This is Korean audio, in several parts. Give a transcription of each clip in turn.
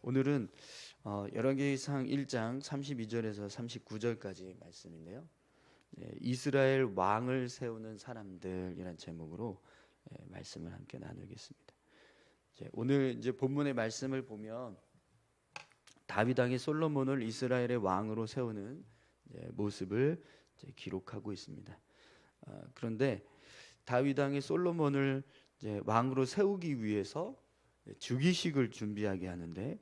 오늘은 열왕기상 1장 32절에서 39절까지 말씀인데요. 이스라엘 왕을 세우는 사람들이라는 제목으로 말씀을 함께 나누겠습니다. 오늘 이제 본문의 말씀을 보면 다윗 왕이 솔로몬을 이스라엘의 왕으로 세우는 모습을 기록하고 있습니다. 그런데 다윗 왕이 솔로몬을 왕으로 세우기 위해서 주기식을 준비하게 하는데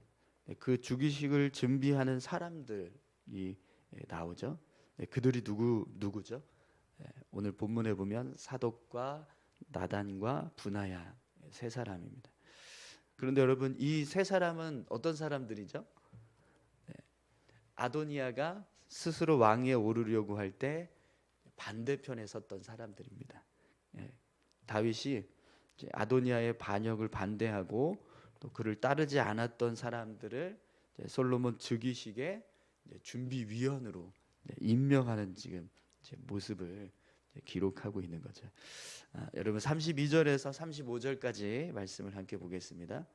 그 주기식을 준비하는 사람들이 나오죠. 그들이 누구죠? 오늘 본문에 보면 사독과 나단과 분하야 세 사람입니다. 그런데 여러분, 이 세 사람은 어떤 사람들이죠? 아도니아가 스스로 왕위에 오르려고 할 때 반대편에 섰던 사람들입니다. 다윗이 아도니아의 반역을 반대하고 또 그를 따르지 않았던 사람들을 솔로몬 즉위식의 준비위원으로 임명하는 지금 모습을 기록하고 있는 거죠. 여러분 32절에서 35절까지 말씀을 함께 보겠습니다.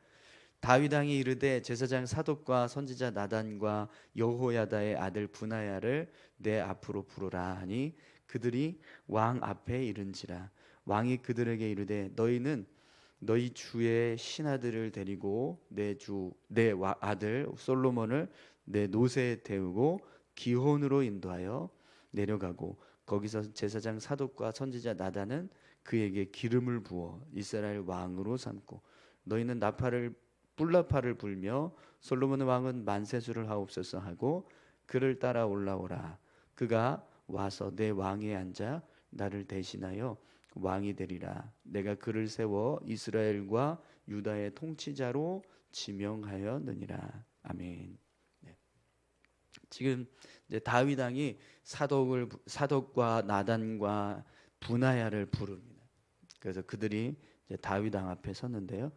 다윗 왕이 이르되 제사장 사독과 선지자 나단과 여호야다의 아들 분하야를 내 앞으로 부르라 하니 그들이 왕 앞에 이른지라. 왕이 그들에게 이르되 너희는 너희 주의 신하들을 데리고 내 아들 솔로몬을 내 노새에 태우고 기혼으로 인도하여 내려가고 거기서 제사장 사독과 선지자 나단은 그에게 기름을 부어 이스라엘 왕으로 삼고 너희는 뿔나파를 불며 솔로몬 왕은 만세수를 하옵소서 하고 그를 따라 올라오라. 그가 와서 내 왕위에 앉아 나를 대신하여 왕이 되리라. 내가 그를 세워 이스라엘과 유다의 통치자로 지명하였느니라. 아멘. 지금 이제 다윗 왕이 사독과 나단과 분하야를 부릅니다. 그래서 그들이 이제 다윗 왕 앞에 섰는데요.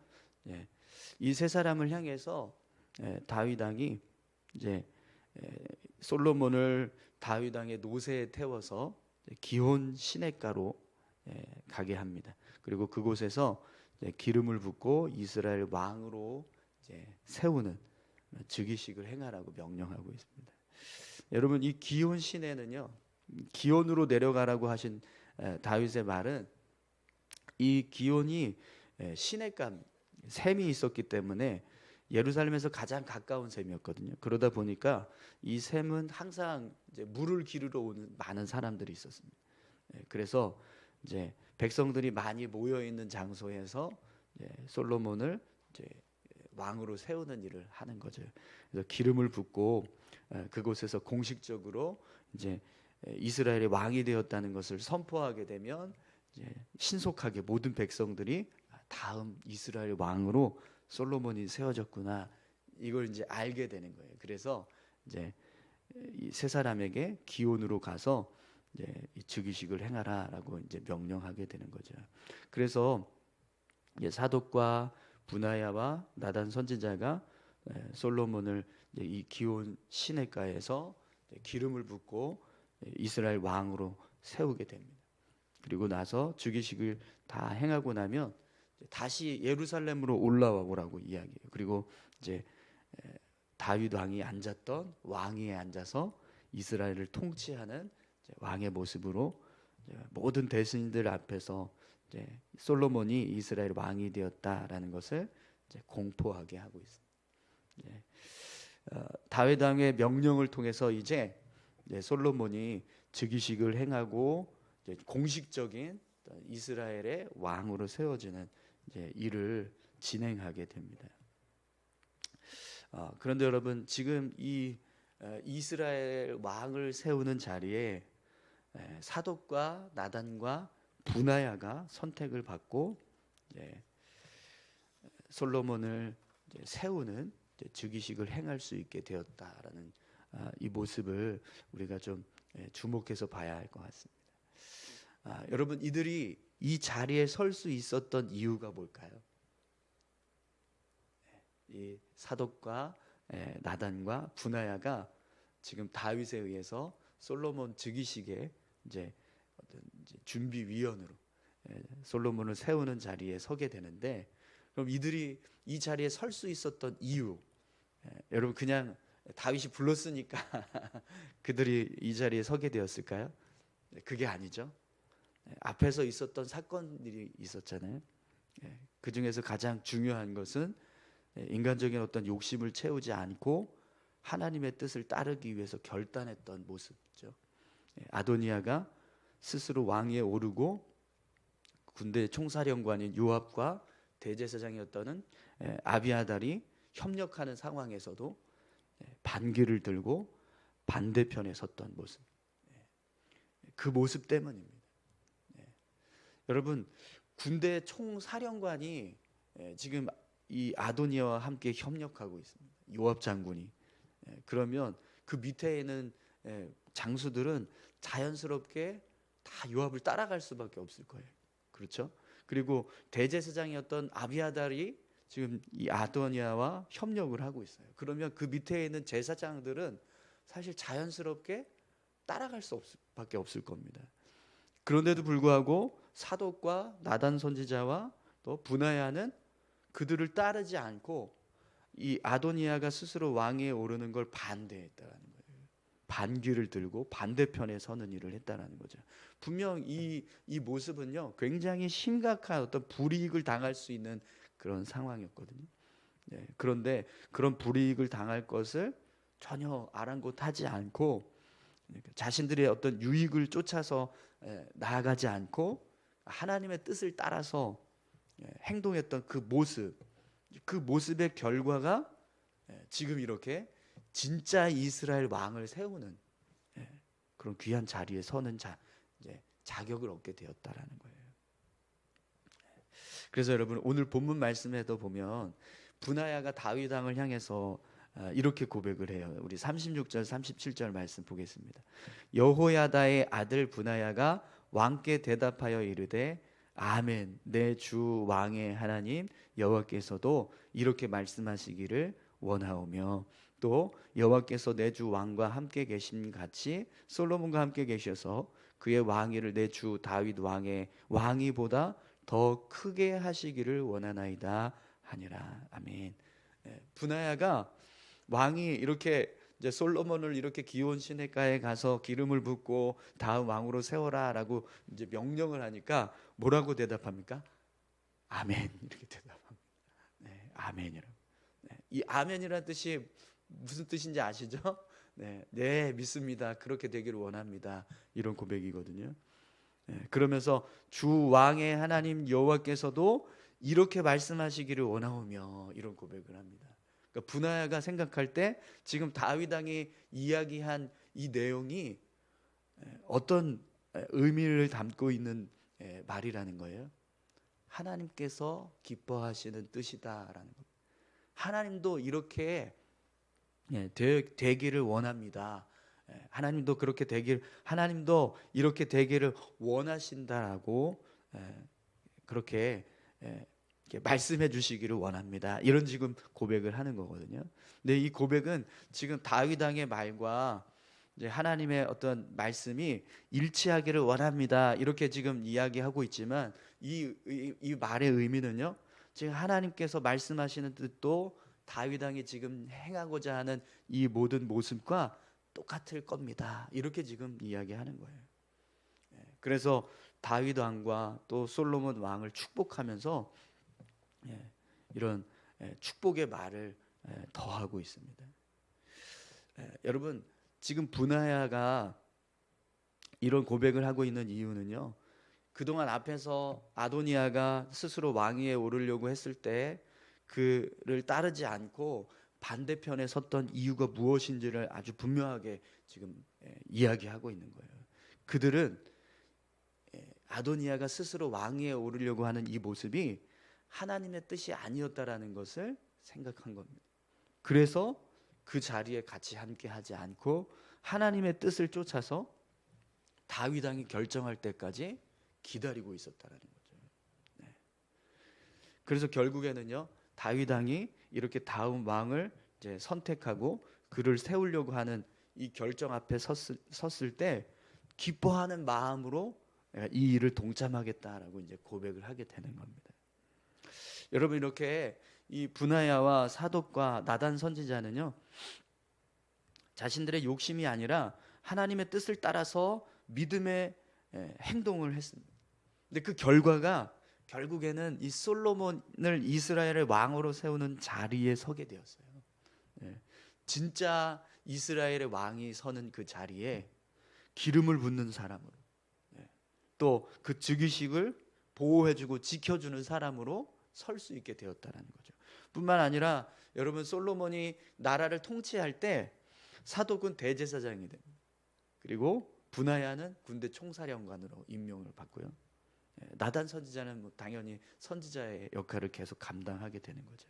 이 세 사람을 향해서 다윗 왕이 이제 솔로몬을 다윗 왕의 노새에 태워서 기혼 시냇가로 가게 합니다. 그리고 그곳에서 기름을 붓고 이스라엘 왕으로 세우는 즉위식을 행하라고 명령하고 있습니다. 여러분, 이 기혼 시내는요, 기혼으로 내려가라고 하신 다윗의 말은 이 기혼이 시냇가 샘이 있었기 때문에 예루살렘에서 가장 가까운 샘이었거든요. 그러다 보니까 이 샘은 항상 이제 물을 기르러 오는 많은 사람들이 있었습니다. 그래서 이제 백성들이 많이 모여 있는 장소에서 솔로몬을 이제 왕으로 세우는 일을 하는 거죠. 그래서 기름을 붓고 그곳에서 공식적으로 이제 이스라엘의 왕이 되었다는 것을 선포하게 되면 이제 신속하게 모든 백성들이 다음 이스라엘 왕으로 솔로몬이 세워졌구나, 이걸 이제 알게 되는 거예요. 그래서 이제 이 세 사람에게 기온으로 가서 이제 이 즉위식을 행하라라고 이제 명령하게 되는 거죠. 그래서 이제 사독과 분하야와 나단 선지자가 솔로몬을 이 기온 시냇가에서 기름을 붓고 이스라엘 왕으로 세우게 됩니다. 그리고 나서 즉위식을 다 행하고 나면 다시 예루살렘으로 올라와 오라고 이야기해요. 그리고 이제 다윗 왕이 앉았던 왕위에 앉아서 이스라엘을 통치하는 왕의 모습으로 모든 대신들 앞에서 솔로몬이 이스라엘 왕이 되었다라는 것을 공포하게 하고 있습니다. 다윗 왕의 명령을 통해서 이제 솔로몬이 즉위식을 행하고 공식적인 이스라엘의 왕으로 세워지는 일을 진행하게 됩니다. 그런데 여러분, 지금 이 이스라엘 왕을 세우는 자리에 사독과 나단과 분하야가 선택을 받고 솔로몬을 세우는 즉위식을 행할 수 있게 되었다라는 이 모습을 우리가 좀 주목해서 봐야 할 것 같습니다. 여러분, 이들이 이 자리에 설 수 있었던 이유가 뭘까요? 이 사독과 나단과 분하야가 지금 다윗에 의해서 솔로몬 즉위식에 이제 준비위원으로 솔로몬을 세우는 자리에 서게 되는데, 그럼 이들이 이 자리에 설 수 있었던 이유, 여러분 그냥 다윗이 불렀으니까 그들이 이 자리에 서게 되었을까요? 그게 아니죠. 앞에서 있었던 사건들이 있었잖아요. 그 중에서 가장 중요한 것은 인간적인 어떤 욕심을 채우지 않고 하나님의 뜻을 따르기 위해서 결단했던 모습이죠. 아도니아가 스스로 왕위에 오르고 군대 총사령관인 요압과 대제사장이었던 아비아달이 협력하는 상황에서도 반기를 들고 반대편에 섰던 모습, 그 모습 때문입니다. 여러분, 군대 총사령관이 지금 이 아도니아와 함께 협력하고 있습니다. 요압 장군이. 그러면 그 밑에 있는 장수들은 자연스럽게 다 요압을 따라갈 수밖에 없을 거예요. 그렇죠? 그리고 대제사장이었던 아비아달이 지금 이 아도니아와 협력을 하고 있어요. 그러면 그 밑에 있는 제사장들은 사실 자연스럽게 따라갈 수밖에 없을 겁니다. 그런데도 불구하고 사독과 나단 선지자와 또 분하야는 그들을 따르지 않고 이 아도니아가 스스로 왕위에 오르는 걸 반대했다는 거예요. 반기를 들고 반대편에 서는 일을 했다는 거죠. 분명 이 모습은요, 굉장히 심각한 어떤 불이익을 당할 수 있는 그런 상황이었거든요. 그런데 그런 불이익을 당할 것을 전혀 아랑곳하지 않고 자신들의 어떤 유익을 쫓아서 나아가지 않고 하나님의 뜻을 따라서 행동했던 그 모습의 결과가 지금 이렇게 진짜 이스라엘 왕을 세우는 그런 귀한 자리에 서는 자격을 얻게 되었다라는 거예요. 그래서 여러분, 오늘 본문 말씀에도 보면 분하야가 다윗 왕을 향해서 이렇게 고백을 해요. 우리 36절 37절 말씀 보겠습니다. 여호야다의 아들 분하야가 왕께 대답하여 이르되 아멘, 내 주 왕의 하나님 여호와께서도 이렇게 말씀하시기를 원하오며 또 여호와께서 내 주 왕과 함께 계심 같이 솔로몬과 함께 계셔서 그의 왕위를 내 주 다윗 왕의 왕위보다 더 크게 하시기를 원하나이다 하니라. 아멘. 분하야가 왕이 이렇게 이제 솔로몬을 이렇게 기온 시내가에 가서 기름을 붓고 다음 왕으로 세워라라고 이제 명령을 하니까 뭐라고 대답합니까? 아멘, 이렇게 대답합니다. 아멘이라고. 이 아멘이라는 뜻이 무슨 뜻인지 아시죠? 네, 믿습니다. 그렇게 되기를 원합니다. 이런 고백이거든요. 그러면서 주 왕의 하나님 여호와께서도 이렇게 말씀하시기를 원하오며 이런 고백을 합니다. 그러니까 분하야가 생각할 때 지금 다윗 왕이 이야기한 이 내용이 어떤 의미를 담고 있는 말이라는 거예요. 하나님께서 기뻐하시는 뜻이다라는 것. 하나님도 이렇게 되기를 원합니다. 하나님도 그렇게 되길, 하나님도 이렇게 되기를 원하신다라고 그렇게 말씀해 주시기를 원합니다. 이런 지금 고백을 하는 거거든요. 근데 이 고백은 지금 다윗 왕의 말과 이제 하나님의 어떤 말씀이 일치하기를 원합니다. 이렇게 지금 이야기하고 있지만 이 말의 의미는요, 지금 하나님께서 말씀하시는 뜻도 다윗 왕이 지금 행하고자 하는 이 모든 모습과 똑같을 겁니다. 이렇게 지금 이야기하는 거예요. 그래서 다윗 왕과 또 솔로몬 왕을 축복하면서 이런 축복의 말을 더하고 있습니다. 여러분, 지금 분하야가 이런 고백을 하고 있는 이유는요, 그동안 앞에서 아도니아가 스스로 왕위에 오르려고 했을 때 그를 따르지 않고 반대편에 섰던 이유가 무엇인지를 아주 분명하게 지금 이야기하고 있는 거예요. 그들은 아도니아가 스스로 왕위에 오르려고 하는 이 모습이 하나님의 뜻이 아니었다라는 것을 생각한 겁니다. 그래서 그 자리에 같이 함께 하지 않고 하나님의 뜻을 쫓아서 다윗 왕이 결정할 때까지 기다리고 있었다라는 거죠. 그래서 결국에는요, 다윗 왕이 이렇게 다음 왕을 이제 선택하고 그를 세우려고 하는 이 결정 앞에 섰을 때 기뻐하는 마음으로 이 일을 동참하겠다라고 이제 고백을 하게 되는 겁니다. 여러분, 이렇게 이 분하야와 사독과 나단 선지자는요, 자신들의 욕심이 아니라 하나님의 뜻을 따라서 믿음의 행동을 했습니다. 근데 그 결과가 결국에는 이 솔로몬을 이스라엘의 왕으로 세우는 자리에 서게 되었어요. 진짜 이스라엘의 왕이 서는 그 자리에 기름을 붓는 사람으로, 또 그 즉위식을 보호해주고 지켜주는 사람으로 설 수 있게 되었다는 거죠. 뿐만 아니라 여러분, 솔로몬이 나라를 통치할 때 사독은 대제사장이 됩니다. 그리고 분하야는 군대 총사령관으로 임명을 받고요. 나단 선지자는 뭐 당연히 선지자의 역할을 계속 감당하게 되는 거죠.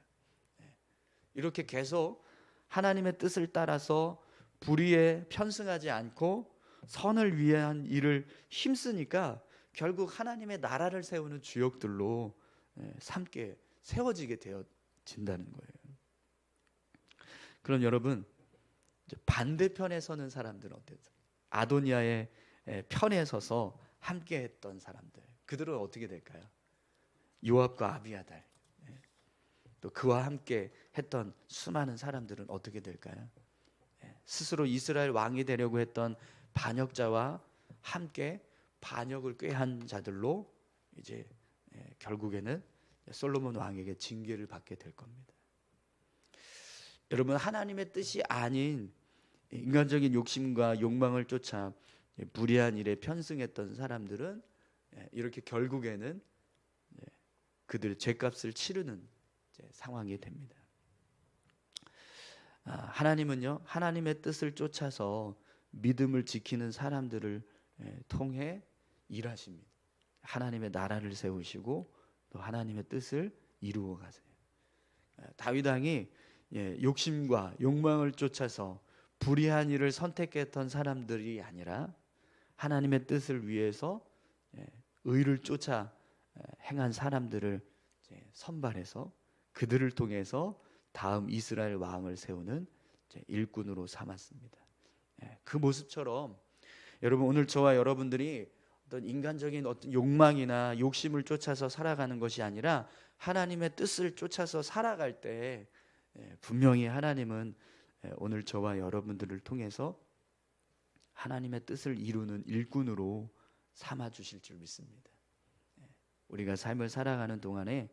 이렇게 계속 하나님의 뜻을 따라서 불의에 편승하지 않고 선을 위한 일을 힘쓰니까 결국 하나님의 나라를 세우는 주역들로 함께 세워지게 되어진다는 거예요. 그럼 여러분, 반대편에 서는 사람들은 어때요? 아도니아의 편에 서서 함께 했던 사람들, 그들은 어떻게 될까요? 요압과 아비아달, 또 그와 함께 했던 수많은 사람들은 어떻게 될까요? 스스로 이스라엘 왕이 되려고 했던 반역자와 함께 반역을 꾀한 자들로 이제 결국에는 솔로몬 왕에게 징계를 받게 될 겁니다. 여러분, 하나님의 뜻이 아닌 인간적인 욕심과 욕망을 쫓아 불의한 일에 편승했던 사람들은 이렇게 결국에는 그들의 죄값을 치르는 상황이 됩니다. 하나님은요, 하나님의 뜻을 쫓아서 믿음을 지키는 사람들을 통해 일하십니다. 하나님의 나라를 세우시고 또 하나님의 뜻을 이루어 가세요. 다윗 왕이 욕심과 욕망을 쫓아서 불의한 일을 선택했던 사람들이 아니라 하나님의 뜻을 위해서 의를 쫓아 행한 사람들을 선발해서 그들을 통해서 다음 이스라엘 왕을 세우는 일꾼으로 삼았습니다. 그 모습처럼 여러분, 오늘 저와 여러분들이 어떤 인간적인 어떤 욕망이나 욕심을 쫓아서 살아가는 것이 아니라 하나님의 뜻을 쫓아서 살아갈 때 분명히 하나님은 오늘 저와 여러분들을 통해서 하나님의 뜻을 이루는 일꾼으로 삼아 주실 줄 믿습니다. 우리가 삶을 살아가는 동안에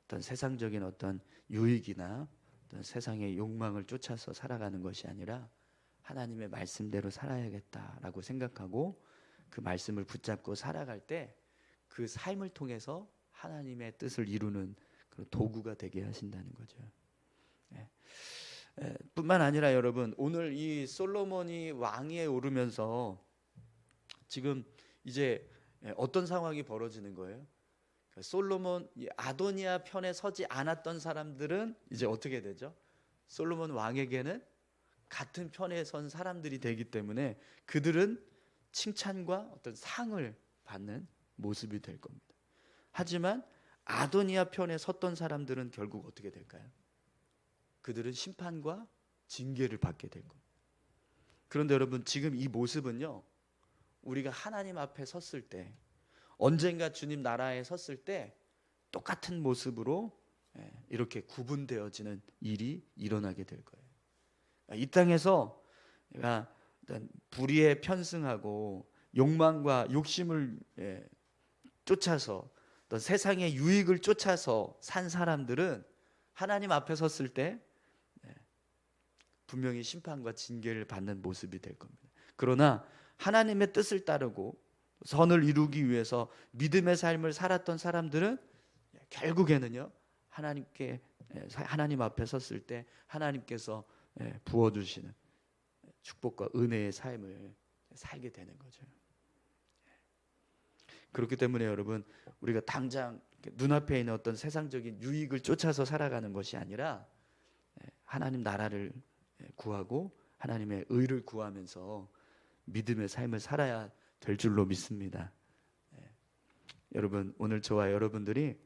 어떤 세상적인 어떤 유익이나 어떤 세상의 욕망을 쫓아서 살아가는 것이 아니라 하나님의 말씀대로 살아야겠다라고 생각하고 그 말씀을 붙잡고 살아갈 때 그 삶을 통해서 하나님의 뜻을 이루는 그런 도구가 되게 하신다는 거죠. 뿐만 아니라 여러분, 오늘 이 솔로몬이 왕위에 오르면서 지금 이제 어떤 상황이 벌어지는 거예요? 솔로몬, 아도니아 편에 서지 않았던 사람들은 이제 어떻게 되죠? 솔로몬 왕에게는 같은 편에 선 사람들이 되기 때문에 그들은 칭찬과 어떤 상을 받는 모습이 될 겁니다. 하지만 아도니아 편에 섰던 사람들은 결국 어떻게 될까요? 그들은 심판과 징계를 받게 될 겁니다. 그런데 여러분, 지금 이 모습은요, 우리가 하나님 앞에 섰을 때, 언젠가 주님 나라에 섰을 때 똑같은 모습으로 이렇게 구분되어지는 일이 일어나게 될 거예요. 이 땅에서 내가 불의에 편승하고 욕망과 욕심을 쫓아서 또 세상의 유익을 쫓아서 산 사람들은 하나님 앞에 섰을 때 분명히 심판과 징계를 받는 모습이 될 겁니다. 그러나 하나님의 뜻을 따르고 선을 이루기 위해서 믿음의 삶을 살았던 사람들은 결국에는요, 하나님 앞에 섰을 때 하나님께서 부어주시는 축복과 은혜의 삶을 살게 되는 거죠. 그렇기 때문에 여러분, 우리가 당장 눈앞에 있는 어떤 세상적인 유익을 쫓아서 살아가는 것이 아니라 하나님 나라를 구하고 하나님의 의를 구하면서 믿음의 삶을 살아야 될 줄로 믿습니다. 여러분, 오늘 저와 여러분들이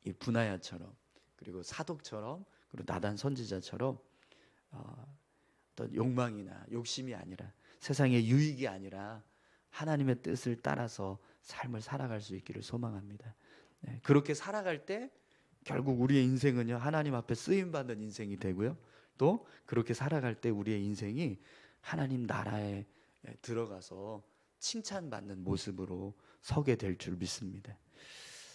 이 분하야처럼, 그리고 사독처럼, 그리고 나단 선지자처럼 어떤 욕망이나 욕심이 아니라 세상의 유익이 아니라 하나님의 뜻을 따라서 삶을 살아갈 수 있기를 소망합니다. 그렇게 살아갈 때 결국 우리의 인생은요, 하나님 앞에 쓰임 받는 인생이 되고요, 또 그렇게 살아갈 때 우리의 인생이 하나님 나라에 들어가서 칭찬받는 모습으로 서게 될 줄 믿습니다.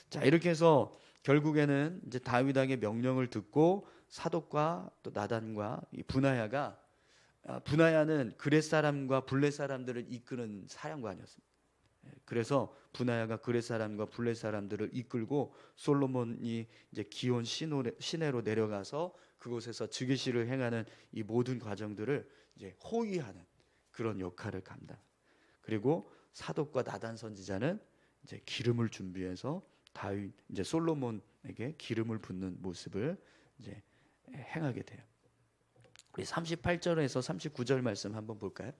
자, 이렇게 해서 결국에는 이제 다윗 왕의 명령을 듣고 사독과 또 나단과 이 분하야가, 분하야는 그렛 사람과 블렛 사람들을 이끄는 사령관이었습니다. 그래서 분하야가 그렛 사람과 블렛 사람들을 이끌고 솔로몬이 이제 기온 시내로 내려가서 그곳에서 즉위식을 행하는 이 모든 과정들을 이제 호위하는 그런 역할을 감당. 그리고 사독과 나단 선지자는 이제 기름을 준비해서 다윗, 이제 솔로몬에게 기름을 붓는 모습을 이제 행하게 돼요. 우리 38절에서 39절 말씀 한번 볼까요?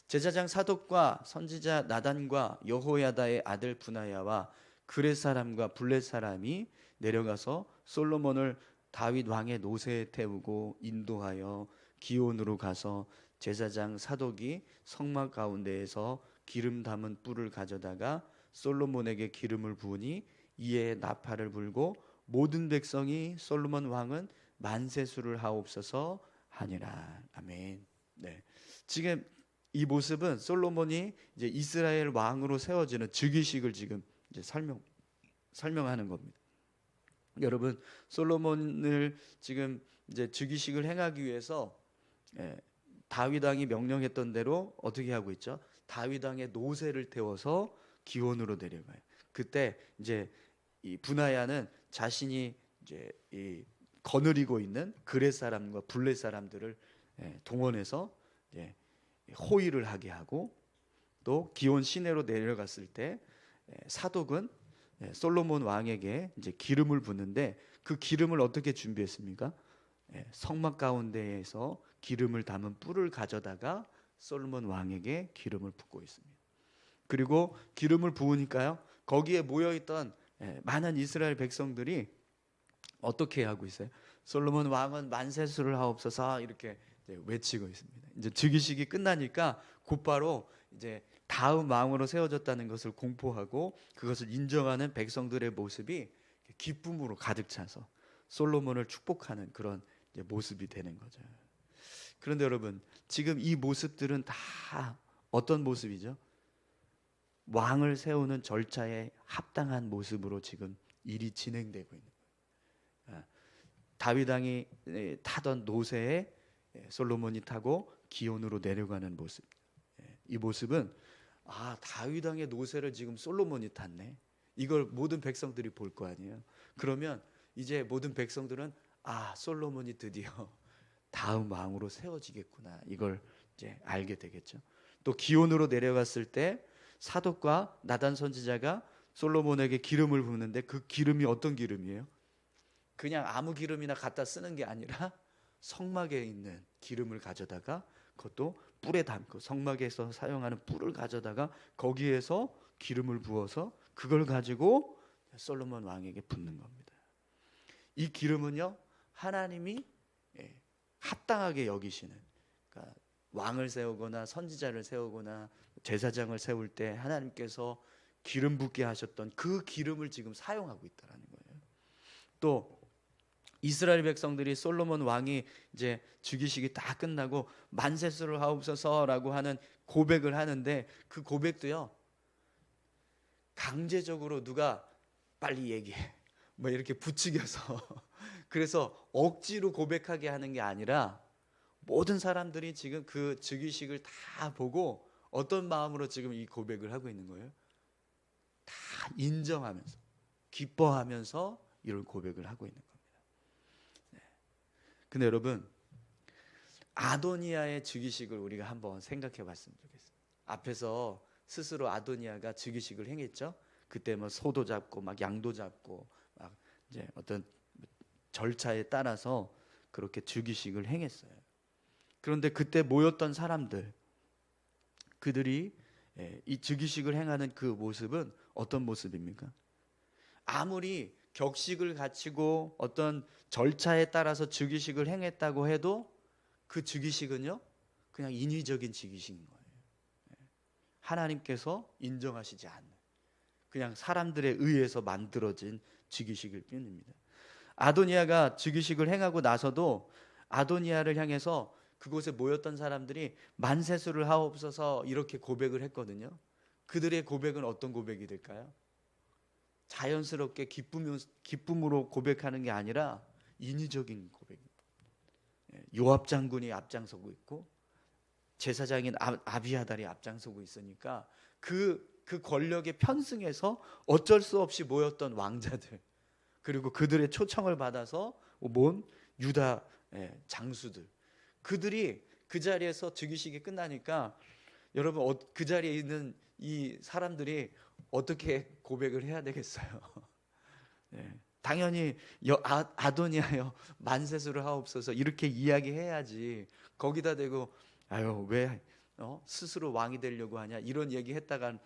제사장 사독과 선지자 나단과 여호야다의 아들 분하야와 그렛 사람과 블렛 사람이 내려가서 솔로몬을 다윗 왕의 노새에 태우고 인도하여 기온으로 가서 제사장 사독이 성막 가운데에서 기름 담은 뿔을 가져다가 솔로몬에게 기름을 부으니 이에 나팔을 불고 모든 백성이 솔로몬 왕은 만세수를 하옵소서 하니라. 아멘. 네. 지금 이 모습은 솔로몬이 이제 이스라엘 왕으로 세워지는 즉위식을 지금 이제 설명하는 겁니다. 여러분, 솔로몬을 지금 이제 즉위식을 행하기 위해서 다윗 왕이 명령했던 대로 어떻게 하고 있죠? 다윗 왕의 노새를 태워서 기온으로 내려가요. 그때 이제 이 분하야는 자신이 이제 이 거느리고 있는 그렛 사람과 블렛 사람들을 동원해서 이제 호위를 하게 하고, 또 기온 시내로 내려갔을 때 사독은 솔로몬 왕에게 이제 기름을 붓는데, 그 기름을 어떻게 준비했습니까? 성막 가운데에서 기름을 담은 뿔을 가져다가 솔로몬 왕에게 기름을 붓고 있습니다. 그리고 기름을 부으니까요, 거기에 모여있던 많은 이스라엘 백성들이 어떻게 하고 있어요? 솔로몬 왕은 만세수를 하옵소서 이렇게 외치고 있습니다. 이제 즉위식이 끝나니까 곧바로 이제 다음 왕으로 세워졌다는 것을 공포하고 그것을 인정하는 백성들의 모습이 기쁨으로 가득 차서 솔로몬을 축복하는 그런 모습이 되는 거죠. 그런데 여러분, 지금 이 모습들은 다 어떤 모습이죠? 왕을 세우는 절차에 합당한 모습으로 지금 일이 진행되고 있는 거예요. 다윗 왕이 타던 노새에 솔로몬이 타고 기온으로 내려가는 모습. 이 모습은 다윗 왕의 노새를 지금 솔로몬이 탔네. 이걸 모든 백성들이 볼 거 아니에요. 그러면 이제 모든 백성들은 솔로몬이 드디어 다음 왕으로 세워지겠구나. 이걸 이제 알게 되겠죠. 또 기온으로 내려갔을 때 사독과 나단 선지자가 솔로몬에게 기름을 부는데 그 기름이 어떤 기름이에요? 그냥 아무 기름이나 갖다 쓰는 게 아니라 성막에 있는 기름을 가져다가, 그것도 뿔에 담고 성막에서 사용하는 뿔을 가져다가 거기에서 기름을 부어서 그걸 가지고 솔로몬 왕에게 붓는 겁니다. 이 기름은요, 하나님이 합당하게 여기시는, 그러니까 왕을 세우거나 선지자를 세우거나 제사장을 세울 때 하나님께서 기름 붓게 하셨던 그 기름을 지금 사용하고 있다는 거예요. 또 이스라엘 백성들이 솔로몬 왕이 이제 즉위식이 다 끝나고 만세수를 하옵소서라고 하는 고백을 하는데, 그 고백도요, 강제적으로 누가 빨리 얘기해 뭐 이렇게 부추겨서 그래서 억지로 고백하게 하는 게 아니라 모든 사람들이 지금 그 즉위식을 다 보고 어떤 마음으로 지금 이 고백을 하고 있는 거예요? 다 인정하면서 기뻐하면서 이런 고백을 하고 있는 겁니다. 근데 여러분, 아도니아의 즉위식을 우리가 한번 생각해 봤으면 좋겠어요. 앞에서 스스로 아도니아가 즉위식을 행했죠. 그때 뭐 소도 잡고 막 양도 잡고 막 이제 어떤 절차에 따라서 그렇게 즉위식을 행했어요. 그런데 그때 모였던 사람들, 그들이 이 즉위식을 행하는 그 모습은 어떤 모습입니까? 아무리 격식을 갖추고 어떤 절차에 따라서 즉위식을 행했다고 해도 그 즉위식은요, 그냥 인위적인 즉위식인 거예요. 하나님께서 인정하시지 않는, 그냥 사람들에 의해서 만들어진 즉위식일 뿐입니다. 아도니아가 즉위식을 행하고 나서도 아도니아를 향해서 그곳에 모였던 사람들이 만세수를 하옵소서 이렇게 고백을 했거든요. 그들의 고백은 어떤 고백이 될까요? 자연스럽게 기쁨으로 고백하는 게 아니라 인위적인 고백입니다. 요압 장군이 앞장서고 있고 제사장인 아비아달이 앞장서고 있으니까 그 권력의 편승에서 어쩔 수 없이 모였던 왕자들, 그리고 그들의 초청을 받아서 모은 유다 장수들, 그들이 그 자리에서 즉위식이 끝나니까 여러분 그 자리에 있는 이 사람들이 어떻게 고백을 해야 되겠어요? 당연히 아도니아여 만세수를 하옵소서 이렇게 이야기해야지. 거기다 대고 아유 왜 스스로 왕이 되려고 하냐 이런 얘기했다간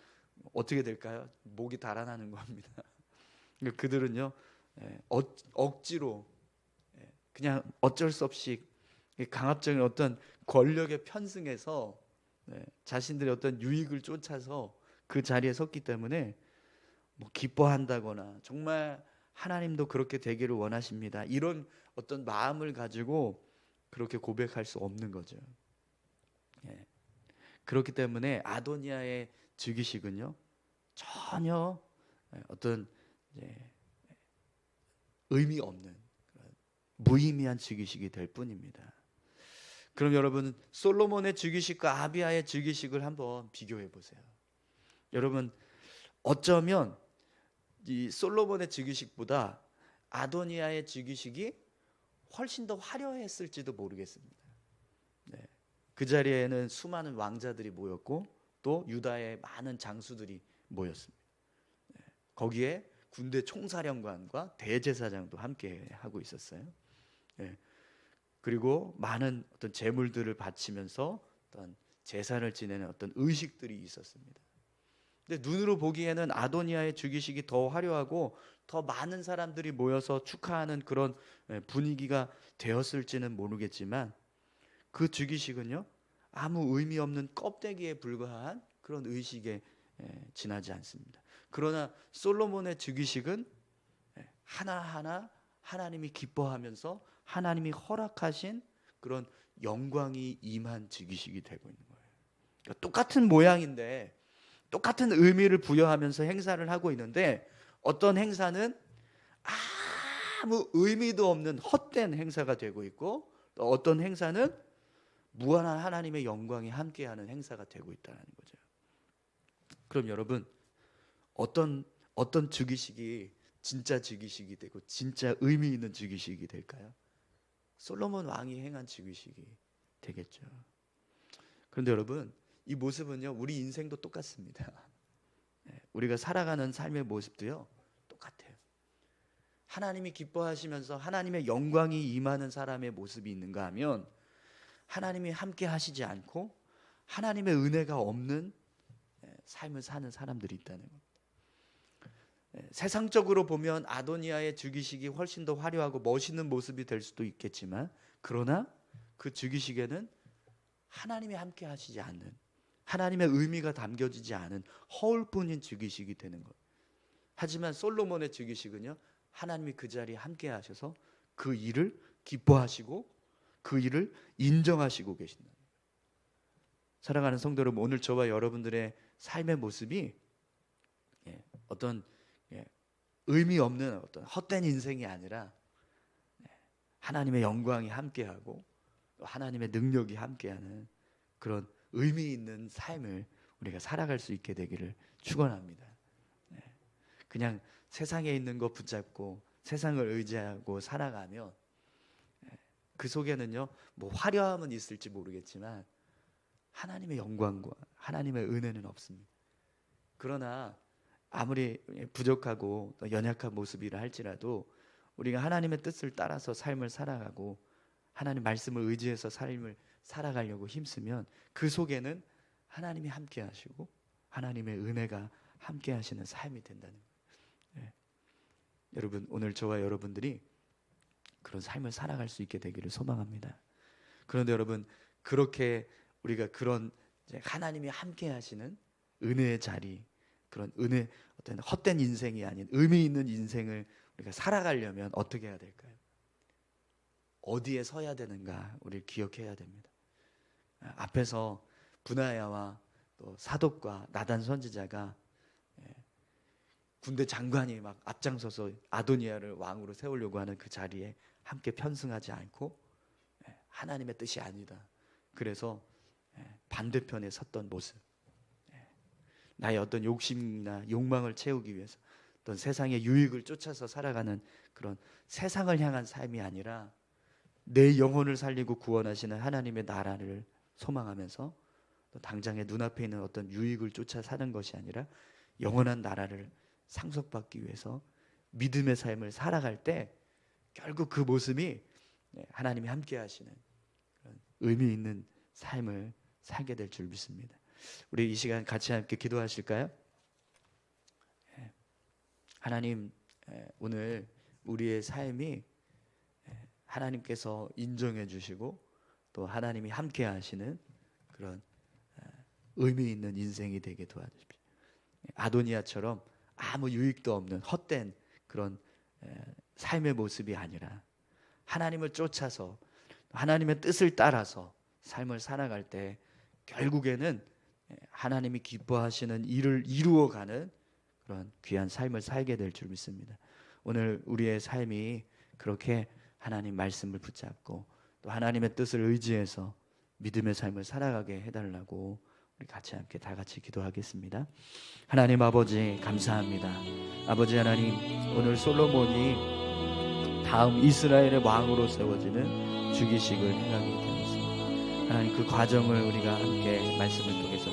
어떻게 될까요? 목이 달아나는 겁니다. 그들은요 억지로 그냥 어쩔 수 없이 강압적인 어떤 권력의 편승에서 자신들의 어떤 유익을 쫓아서 그 자리에 섰기 때문에 뭐 기뻐한다거나 정말 하나님도 그렇게 되기를 원하십니다 이런 어떤 마음을 가지고 그렇게 고백할 수 없는 거죠. 그렇기 때문에 아도니아의 즉위식은요 전혀 어떤 의미 없는 무의미한 즉위식이 될 뿐입니다. 그럼 여러분 솔로몬의 즉위식과 아비야의 즉위식을 한번 비교해 보세요. 여러분 어쩌면 이 솔로몬의 즉위식보다 아도니아의 즉위식이 훨씬 더 화려했을지도 모르겠습니다. 그 자리에는 수많은 왕자들이 모였고 또 유다의 많은 장수들이 모였습니다. 거기에 군대 총사령관과 대제사장도 함께 하고 있었어요. 그리고 많은 어떤 제물들을 바치면서 어떤 제사를 지내는 어떤 의식들이 있었습니다. 근데 눈으로 보기에는 아도니아의 즉위식이 더 화려하고 더 많은 사람들이 모여서 축하하는 그런 분위기가 되었을지는 모르겠지만 그 즉위식은요 아무 의미 없는 껍데기에 불과한 그런 의식에 지나지 않습니다. 그러나 솔로몬의 즉위식은 하나하나 하나님이 기뻐하면서 하나님이 허락하신 그런 영광이 임한 즉위식이 되고 있는 거예요. 그러니까 똑같은 모양인데 똑같은 의미를 부여하면서 행사를 하고 있는데 어떤 행사는 아무 의미도 없는 헛된 행사가 되고 있고 또 어떤 행사는 무한한 하나님의 영광이 함께하는 행사가 되고 있다는 거죠. 그럼 여러분 어떤 즉위식이 진짜 즉위식이 되고 진짜 의미 있는 즉위식이 될까요? 솔로몬 왕이 행한 즉위식이 되겠죠. 그런데 여러분 이 모습은요 우리 인생도 똑같습니다. 우리가 살아가는 삶의 모습도요 똑같아요. 하나님이 기뻐하시면서 하나님의 영광이 임하는 사람의 모습이 있는가 하면 하나님이 함께 하시지 않고 하나님의 은혜가 없는 삶을 사는 사람들이 있다는 겁니다. 세상적으로 보면 아도니아의 즉위식이 훨씬 더 화려하고 멋있는 모습이 될 수도 있겠지만 그러나 그 즉위식에는 하나님이 함께 하시지 않는 하나님의 의미가 담겨지지 않은 허울뿐인 즉위식이 되는 것. 하지만 솔로몬의 즉위식은요 하나님이 그 자리에 함께 하셔서 그 일을 기뻐하시고 그 일을 인정하시고 계신다. 사랑하는 성도 여러분, 오늘 저와 여러분들의 삶의 모습이 어떤 의미 없는 어떤 헛된 인생이 아니라 하나님의 영광이 함께하고 하나님의 능력이 함께하는 그런 의미 있는 삶을 우리가 살아갈 수 있게 되기를 축원합니다. 그냥 세상에 있는 거 붙잡고 세상을 의지하고 살아가면 그 속에는요 뭐 화려함은 있을지 모르겠지만 하나님의 영광과 하나님의 은혜는 없습니다. 그러나 아무리 부족하고 연약한 모습이라 할지라도 우리가 하나님의 뜻을 따라서 삶을 살아가고 하나님 말씀을 의지해서 삶을 살아가려고 힘쓰면 그 속에는 하나님이 함께 하시고 하나님의 은혜가 함께 하시는 삶이 된다는 거예요. 여러분 오늘 저와 여러분들이 그런 삶을 살아갈 수 있게 되기를 소망합니다. 그런데 여러분 그렇게 우리가 그런 하나님이 함께 하시는 은혜의 자리, 그런 은혜 어떤 헛된 인생이 아닌 의미 있는 인생을 우리가 살아가려면 어떻게 해야 될까요? 어디에 서야 되는가 우리를 기억해야 됩니다. 앞에서 분하야와 또 사독과 나단 선지자가 군대 장관이 막 앞장서서 아도니아를 왕으로 세우려고 하는 그 자리에 함께 편승하지 않고 하나님의 뜻이 아니다. 그래서 반대편에 섰던 모습, 나의 어떤 욕심이나 욕망을 채우기 위해서 어떤 세상의 유익을 쫓아서 살아가는 그런 세상을 향한 삶이 아니라 내 영혼을 살리고 구원하시는 하나님의 나라를 소망하면서 또 당장의 눈앞에 있는 어떤 유익을 쫓아 사는 것이 아니라 영원한 나라를 상속받기 위해서 믿음의 삶을 살아갈 때 결국 그 모습이 하나님이 함께 하시는 그런 의미 있는 삶을 살게 될 줄 믿습니다. 우리 이 시간 같이 함께 기도하실까요? 하나님, 오늘 우리의 삶이 하나님께서 인정해 주시고 또 하나님이 함께 하시는 그런 의미 있는 인생이 되게 도와주십시오. 아도니아처럼 아무 유익도 없는 헛된 그런 삶의 모습이 아니라 하나님을 쫓아서 하나님의 뜻을 따라서 삶을 살아갈 때 결국에는 하나님이 기뻐하시는 일을 이루어가는 그런 귀한 삶을 살게 될 줄 믿습니다. 오늘 우리의 삶이 그렇게 하나님 말씀을 붙잡고 또 하나님의 뜻을 의지해서 믿음의 삶을 살아가게 해달라고 우리 같이 함께 다 같이 기도하겠습니다. 하나님 아버지 감사합니다. 아버지 하나님, 오늘 솔로몬이 다음 이스라엘의 왕으로 세워지는 주기식을 행하게 되었습니다. 하나님, 그 과정을 우리가 함께 말씀을 통해서